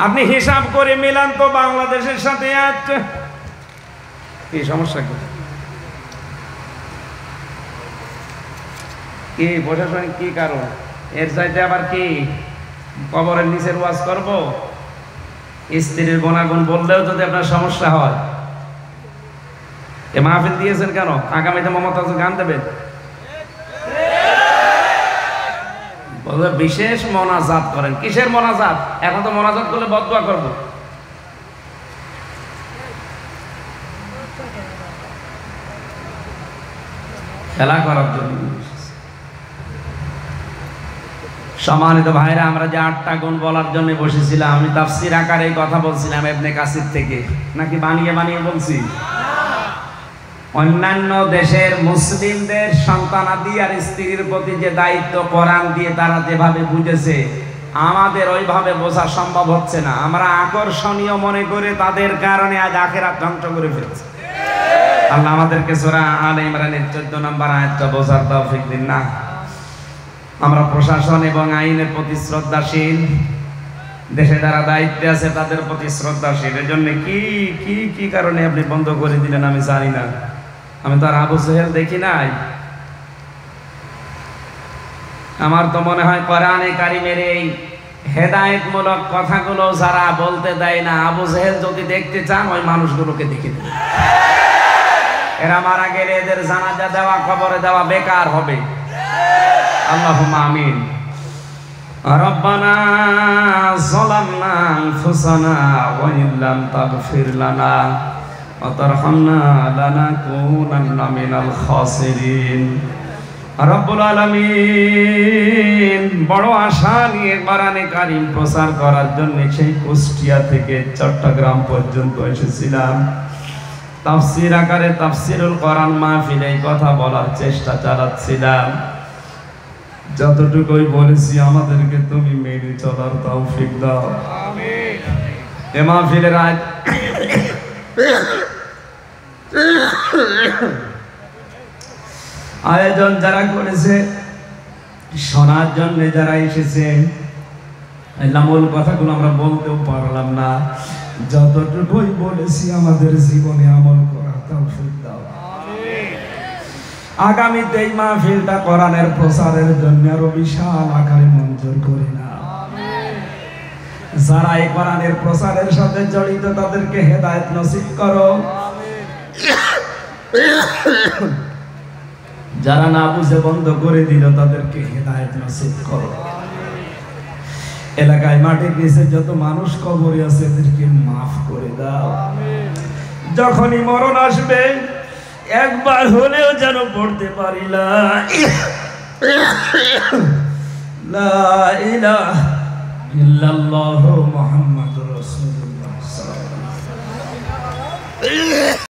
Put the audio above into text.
আপনি হিসাব করে মিলান তো বাংলাদেশের সাথে কি সমস্যা কি প্রশাসনিক কি কারণ? এর চাইতে আবার কি কবরের নিচের ওয়াজ করব? স্ত্রীর গুণাগুণ বললেও যদি আপনার সমস্যা হয়, এ মাহফিল দিয়েছেন কেন? আগামীতে মমতাজ গান দেবেন, বলবে বিশেষ মোনাজাত করেন। কিসের মোনাজাত? এখন তো মোনাজাত করলে বদদুয়া করব। খেলা করার জন্য। সম্মানিত ভাইরা, আমরা যে 8টা গুণ বলার জন্য বসেছিলাম, আমি তাফসীর আকারে কথা বলছিলাম ইবনে কাসির থেকে, নাকি বানিয়ে বানিয়ে বলছি? অন্যান্য দেশের মুসলিমদের সন্তানাদি আর স্ত্রীর প্রতি যে দায়িত্ব কোরআন দিয়ে তারা যেভাবে বুঝেছে, আমাদের ওইভাবে বোঝা সম্ভব হচ্ছে না। আমরা আকর্ষণীয় মনে করে তাদের কারণে আজ আখিরাত ধ্বংস করে ফেলছি। আল্লাহ আমাদেরকে সূরা আলে ইমরানের 14 নম্বর আয়াতটা বোঝার তৌফিক দিন না। আমরা প্রশাসন এবং আইনের প্রতি শ্রদ্ধাশীল, দেশে যারা দায়িত্বে আছে তাদের প্রতি শ্রদ্ধাশীল। এর জন্য কি কি কি কারণে আপনি বন্ধ করে দিলেন আমি জানি না। আমি তো আর আবু জেহেল দেখি নাই। আমার তো মনে হয় কোরআনে কারিমের এই হেদায়েতমূলক কথাগুলো যারা বলতে দেয় না, আবু জেহেল যদি দেখতে চান ওই মানুষগুলোকে দেখে দেন। এরা মারা গেলে এদের জানাজা দেওয়া, কবরে দেওয়া বেকার হবে। আল্লাহুম্মা আমিন। রব্বানা যালামনা আনফুসানা ওয়া ইল্লাম তাগফির লানা ওয়া তারহামনা লানাকুনান্না মিনাল খাসিরিন। রব্বুল আলামিন, বড় আশা নিয়ে কোরআনে কারীম প্রচার করার জন্য সেই কুষ্টিয়া থেকে চট্টগ্রাম পর্যন্ত এসেছিলাম। তাফসীর আকারে তাফসীরুল কোরআন মাহফিলে এই কথা বলার চেষ্টা চালাচ্ছিলাম। যতটুকুই বলেছি আমাদেরকে তুমি মেনে চলার তৌফিক দাও, আমিন। এ মাহফিলের আয়োজন যারা করেছে, শোনার জন্য যারা এসেছে, মূল কথাগুলো আমরা বলতেও পারলাম না। যতটুকুই বলেছি আমাদের জীবনে আমল করার তৌফিক দাও, আমিন। আগামীতে এই মাহফিলটা কোরআনের প্রচারের জন্য আরো বিশাল আকারে মঞ্জুর করে না, আমিন। যারা এই কোরআনের প্রচারের সাথে জড়িত তাদেরকে হেদায়েত নসিব করো, আমিন। যারা না বুঝে বন্ধ করে দিল তাদেরকে হেদায়েত নসিব করো, আমিন। এলাকায় মাটির নিচে যত মানুষ কবরে আছে এদেরকে মাফ করে দাও, আমিন। যখনই মরণ আসবে একবার হলেও যেন পড়তে পারি লা ইলাহা ইল্লাল্লাহু মুহাম্মাদুর রাসূলুল্লাহ সাল্লাল্লাহু আলাইহি ওয়াসাল্লাম।